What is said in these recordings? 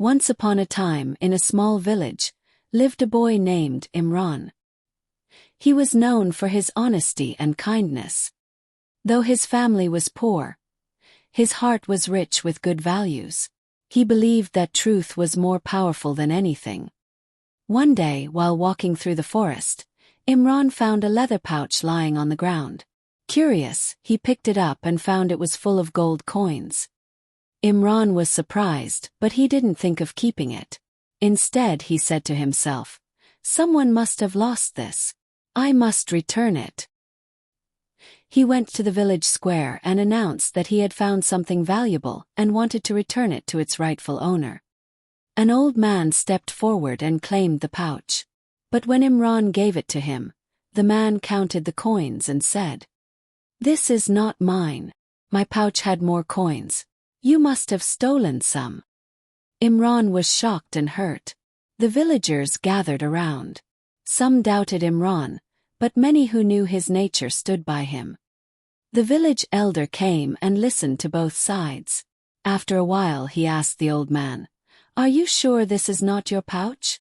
Once upon a time, in a small village, lived a boy named Imran. He was known for his honesty and kindness. Though his family was poor, his heart was rich with good values. He believed that truth was more powerful than anything. One day, while walking through the forest, Imran found a leather pouch lying on the ground. Curious, he picked it up and found it was full of gold coins. Imran was surprised, but he didn't think of keeping it. Instead, he said to himself, "Someone must have lost this. I must return it." He went to the village square and announced that he had found something valuable and wanted to return it to its rightful owner. An old man stepped forward and claimed the pouch. But when Imran gave it to him, the man counted the coins and said, "This is not mine. My pouch had more coins. You must have stolen some." Imran was shocked and hurt. The villagers gathered around. Some doubted Imran, but many who knew his nature stood by him. The village elder came and listened to both sides. After a while he asked the old man, "Are you sure this is not your pouch?"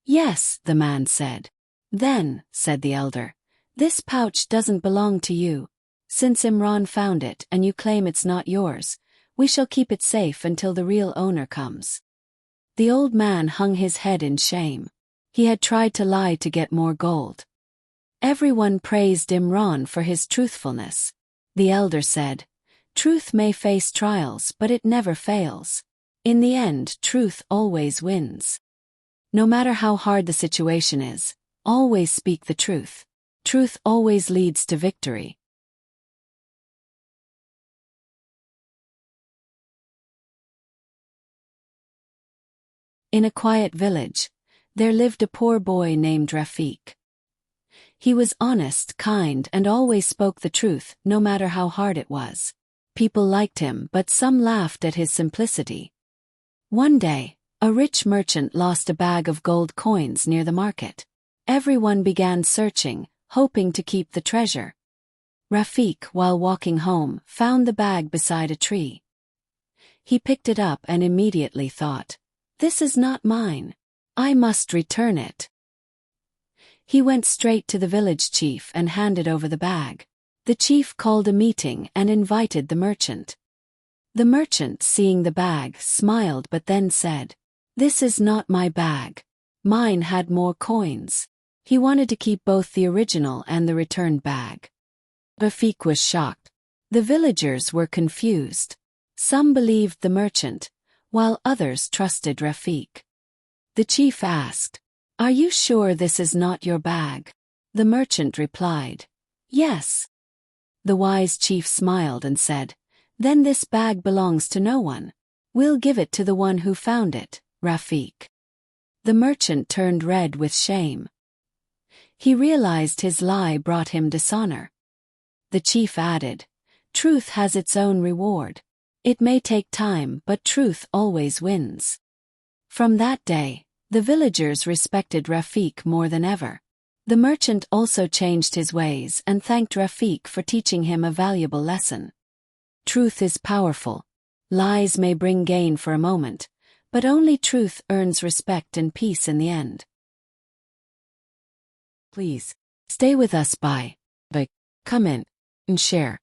"Yes," the man said. "Then," said the elder, "this pouch doesn't belong to you. Since Imran found it and you claim it's not yours, we shall keep it safe until the real owner comes." The old man hung his head in shame. He had tried to lie to get more gold. Everyone praised Imran for his truthfulness. The elder said, "Truth may face trials, but it never fails. In the end, truth always wins. No matter how hard the situation is, always speak the truth. Truth always leads to victory." In a quiet village, there lived a poor boy named Rafiq. He was honest, kind, and always spoke the truth, no matter how hard it was. People liked him, but some laughed at his simplicity. One day, a rich merchant lost a bag of gold coins near the market. Everyone began searching, hoping to keep the treasure. Rafiq, while walking home, found the bag beside a tree. He picked it up and immediately thought, "This is not mine. I must return it." He went straight to the village chief and handed over the bag. The chief called a meeting and invited the merchant. The merchant, seeing the bag, smiled but then said, "This is not my bag. Mine had more coins." He wanted to keep both the original and the returned bag. Rafiq was shocked. The villagers were confused. Some believed the merchant, while others trusted Rafiq. The chief asked, "Are you sure this is not your bag?" The merchant replied, "Yes." The wise chief smiled and said, "Then this bag belongs to no one. We'll give it to the one who found it, Rafiq." The merchant turned red with shame. He realized his lie brought him dishonor. The chief added, "Truth has its own reward. It may take time, but truth always wins." From that day, the villagers respected Rafiq more than ever. The merchant also changed his ways and thanked Rafiq for teaching him a valuable lesson. Truth is powerful. Lies may bring gain for a moment, but only truth earns respect and peace in the end. Please, stay with us by comment and share.